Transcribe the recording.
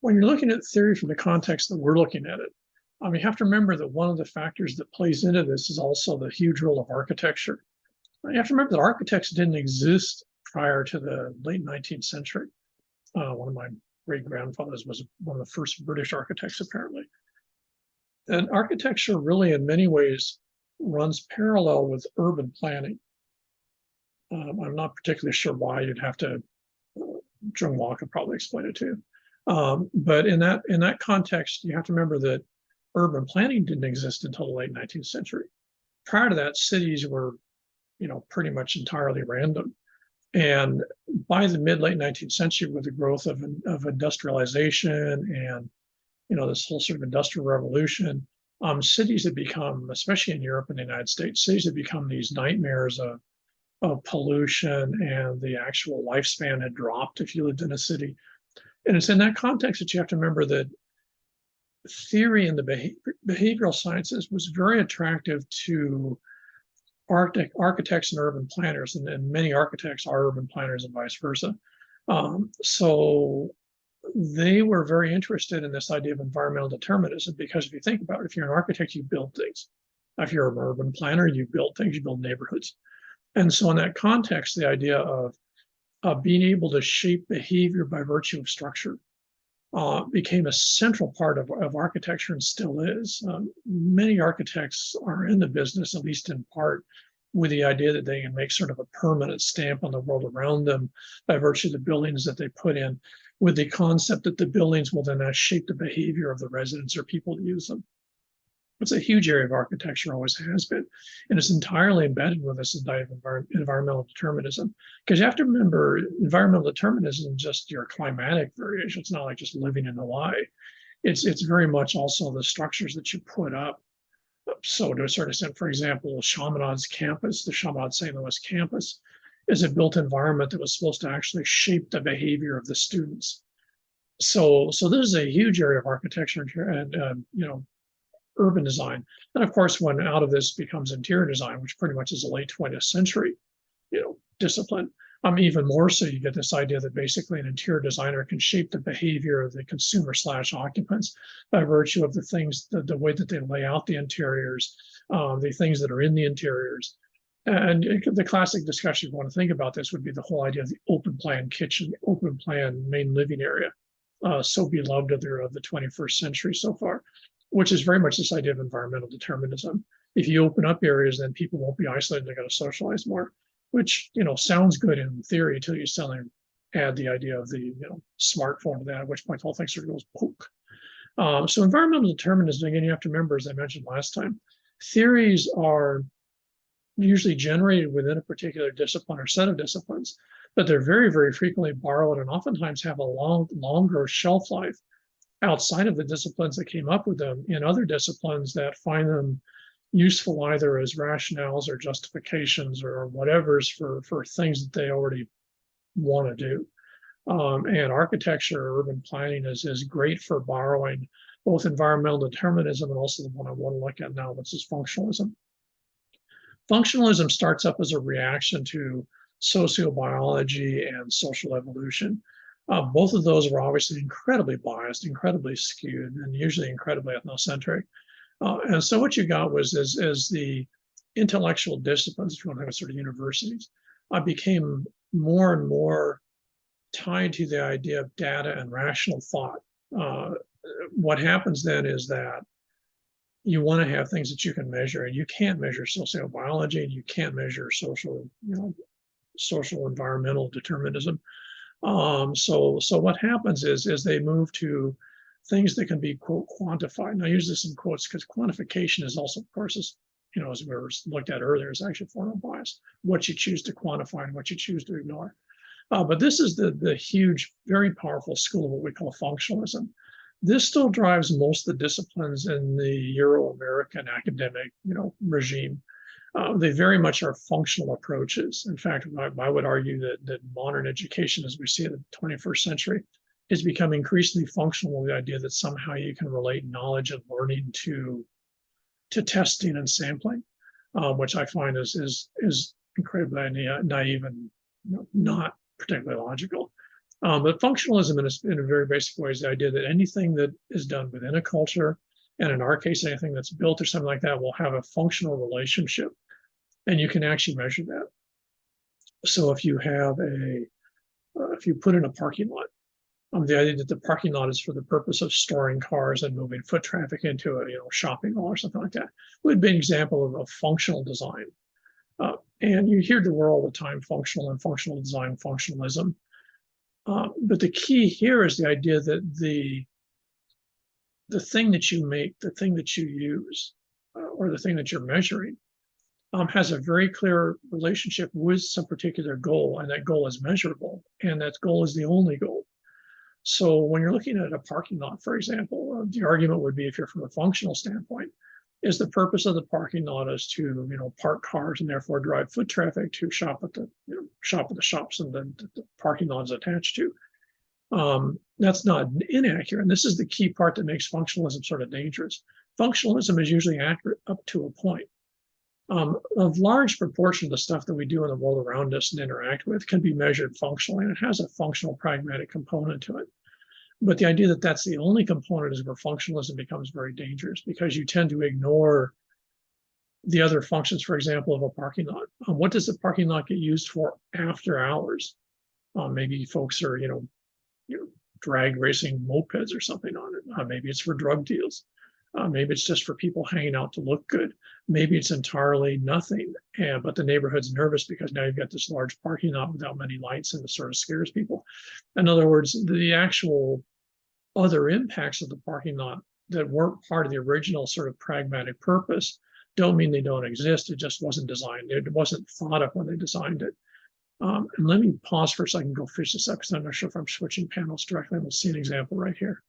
when you're looking at theory from the context that we're looking at it, you have to remember that one of the factors that plays into this is also the huge role of architecture. You have to remember that architects didn't exist prior to the late 19th century. One of my great grandfathers was one of the first British architects, apparently. And architecture really, in many ways, runs parallel with urban planning. I'm not particularly sure why. You'd have to, Jung Wah could probably explain it to you. But in that context, you have to remember that urban planning didn't exist until the late 19th century. Prior to that, cities were, pretty much entirely random. And by the mid-late 19th century, with the growth of industrialization and this whole sort of industrial revolution, cities had become, especially in Europe and the United States, cities had become these nightmares of pollution, and the actual lifespan had dropped if you lived in a city. And it's in that context that you have to remember that theory in the behavioral sciences was very attractive to architects and urban planners, and many architects are urban planners and vice versa. So they were very interested in this idea of environmental determinism, because if you think about it, if you're an architect, you build things. If you're an urban planner, you build things, you build neighborhoods. And so in that context, the idea of being able to shape behavior by virtue of structure became a central part of architecture, and still is. Many architects are in the business, at least in part, with the idea that they can make sort of a permanent stamp on the world around them by virtue of the buildings that they put in, with the concept that the buildings will then shape the behavior of the residents or people that use them. It's a huge area of architecture, always has been, and it's entirely embedded with this idea of environmental determinism. Because you have to remember, environmental determinism isn't just your climatic variation. It's not like just living in Hawaii. It's very much also the structures that you put up. So to a certain extent, for example, Chaminade's campus, the Chaminade St. Louis campus, is a built environment that was supposed to actually shape the behavior of the students. So this is a huge area of architecture and urban design. And of course, when out of this becomes interior design, which pretty much is a late 20th century, discipline, even more so, you get this idea that basically an interior designer can shape the behavior of the consumer/occupants by virtue of the things, the way that they lay out the interiors, the things that are in the interiors. And the classic discussion, if you want to think about this, would be the whole idea of the open plan kitchen, open plan main living area, so beloved of the 21st century so far, which is very much this idea of environmental determinism. If you open up areas, then people won't be isolated, they're going to socialize more, which, sounds good in theory until you suddenly add the idea of the, smartphone to that, at which point the whole thing sort of goes poke. So environmental determinism, again, you have to remember, as I mentioned last time, theories are usually generated within a particular discipline or set of disciplines, but they're very, very frequently borrowed and oftentimes have a longer shelf life outside of the disciplines that came up with them, in other disciplines that find them useful either as rationales or justifications or whatever's for things that they already want to do. And architecture, urban planning is great for borrowing both environmental determinism and also the one I want to look at now, which is functionalism. Functionalism starts up as a reaction to sociobiology and social evolution. Both of those were obviously incredibly biased, incredibly skewed, and usually incredibly ethnocentric. And so what you got was as the intellectual disciplines, if you want to have sort of universities, became more and more tied to the idea of data and rational thought. What happens then is that you want to have things that you can measure, and you can't measure sociobiology, and you can't measure social environmental determinism. So what happens is they move to things that can be, quote, quantified. And I use this in quotes because quantification is also, of course, as we were looked at earlier, is actually a form of bias, what you choose to quantify and what you choose to ignore. But this is the huge, very powerful school of what we call functionalism. This still drives most of the disciplines in the Euro-American academic, regime. They very much are functional approaches. In fact, I would argue that modern education, as we see it in the 21st century, has become increasingly functional with the idea that somehow you can relate knowledge and learning to testing and sampling, which I find is incredibly naive and not particularly logical. But functionalism in a very basic way is the idea that anything that is done within a culture, and in our case, anything that's built or something like that, will have a functional relationship, and you can actually measure that. So if you have if you put in a parking lot, the idea that the parking lot is for the purpose of storing cars and moving foot traffic into a shopping mall or something like that would be an example of a functional design. And you hear the word all the time, functional and functional design, functionalism. But the key here is the idea that the thing that you make, the thing that you use, or the thing that you're measuring, has a very clear relationship with some particular goal, and that goal is measurable, and that goal is the only goal. So when you're looking at a parking lot, for example, the argument would be, if you're from a functional standpoint, is the purpose of the parking lot is to park cars and therefore drive foot traffic to shop at the shops and then the parking lot is attached to. That's not inaccurate. And this is the key part that makes functionalism sort of dangerous. Functionalism is usually accurate up to a point. A large proportion of the stuff that we do in the world around us and interact with can be measured functionally, and it has a functional pragmatic component to it. But the idea that that's the only component is where functionalism becomes very dangerous, because you tend to ignore the other functions, for example, of a parking lot. What does the parking lot get used for after hours? Maybe folks are, drag racing mopeds or something on it. Maybe it's for drug deals. Maybe it's just for people hanging out to look good. Maybe it's entirely nothing, but the neighborhood's nervous because now you've got this large parking lot without many lights, and it sort of scares people. In other words, the actual other impacts of the parking lot that weren't part of the original sort of pragmatic purpose don't mean they don't exist. It just wasn't designed. It wasn't thought of when they designed it. And let me pause for a second and go fish this up, because I'm not sure if I'm switching panels directly. We'll see an example right here.